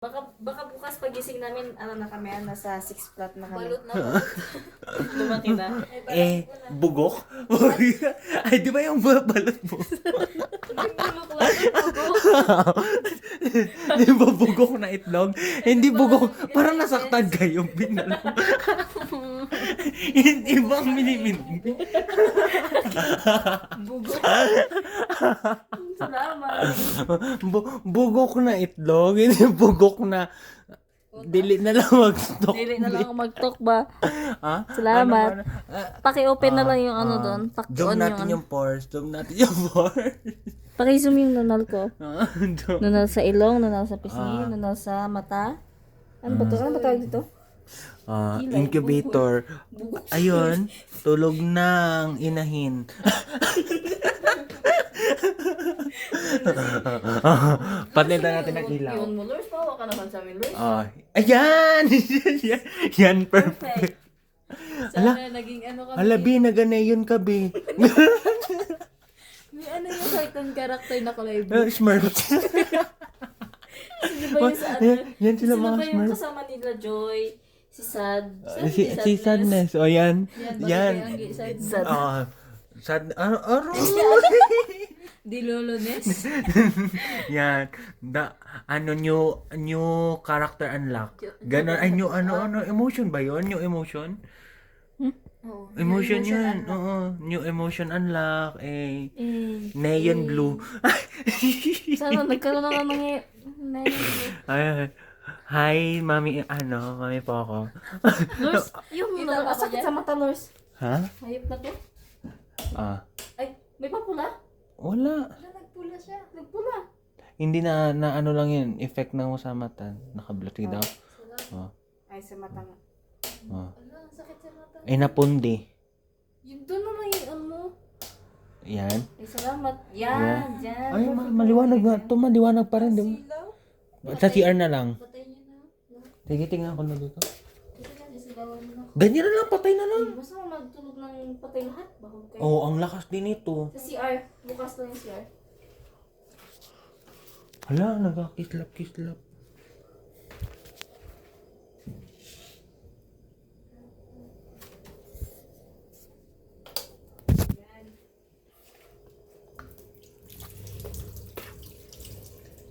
Baka bukas pagising namin, ano na kami, nasa 6 flat na kami. Balot na balot. Lumaki na. Bugok? Ay, di ba yung balot mo? Bulok lang ang bugok. Di ba bugok na itlog? Hindi bugok. Parang nasaktan kayo. Binalo. Hindi ba ang minimin? Bugok. Salamat. Bugok na itlog. Hindi bugok na... Dili na lang mag-stock. Dili na lang ako mag-talk ba? Ha? Salamat. Ano? Paki-open na lang yung ano doon. Zoom Paki-on natin yung yung pores. Zoom natin yung pores. Paki-zoom yung nunal ko. Zoom. Nunal sa ilong, nunal sa pisngi, nunal sa mata. Ano ba to? Ano ba tawag dito? Incubator. Ayun, tulog ng inahin. Palitan natin ang ilaw. Yun mo, Lurs. Pawa ka naman sa amin, Lurs. Ayan! Yan, perfect. Sana naging ano kami. Ala, Bi, naganayon ka, Bi. May ano yung certain character na kulay blue. Smurf. Sino ba yung sa ano? Yan sila Sino mga ba yung Smurf. kasama nila Joy? Si Sad? Si Sadness. O, yan. Yan. Yan. Sad. Sad. Aro. Di lolones. Yan. New character unlock. Ganon. Ay, new, emotion ba yun? New emotion? Oo. Emotion yan. Oo. New emotion unlock. Neon blue. Sana nagkaroon na ng Ay, hi, mami, mami po ako. Lurs, yung Kita ba sakit dyan? sa mata, Lurs. Ha? Hayop na to. Ay, may papula? Wala. Wala, nagpula siya. Nagpula. Hindi na ano lang yun, effect na mo sa mata. Nakablati daw. Oh. Ay, sa mata nga. Oh. Wala, ang sakit sa mata. Ay, napundi. Yung doon naman yung ano mo. Yan. Ay, salamat. Yan, dyan. Ay, maliwanag nga. Ito, maliwanag pa rin, di ba? Silaw. Sa CR na lang. Patay niya na. Sige, tingnan ko na dito. Kasi lang, isilawan mo na. Ganyan na lang, patay na lang. Basta mo magtulog ng patay lahat. Bahog kayo. Oh, ang lakas din ito. Sa CR. Bukas lang yung CR. Hala, nagkakislap-kislap.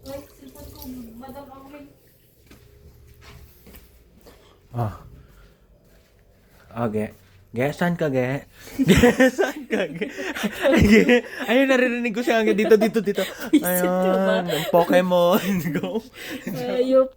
Ay, silpon ko. Madam ako may... Okay. Saan ka, Ge? Saan ka, Ge? Ayun, naririnig ko siya. Dito. Ayun, Pokemon. Go. Ayop.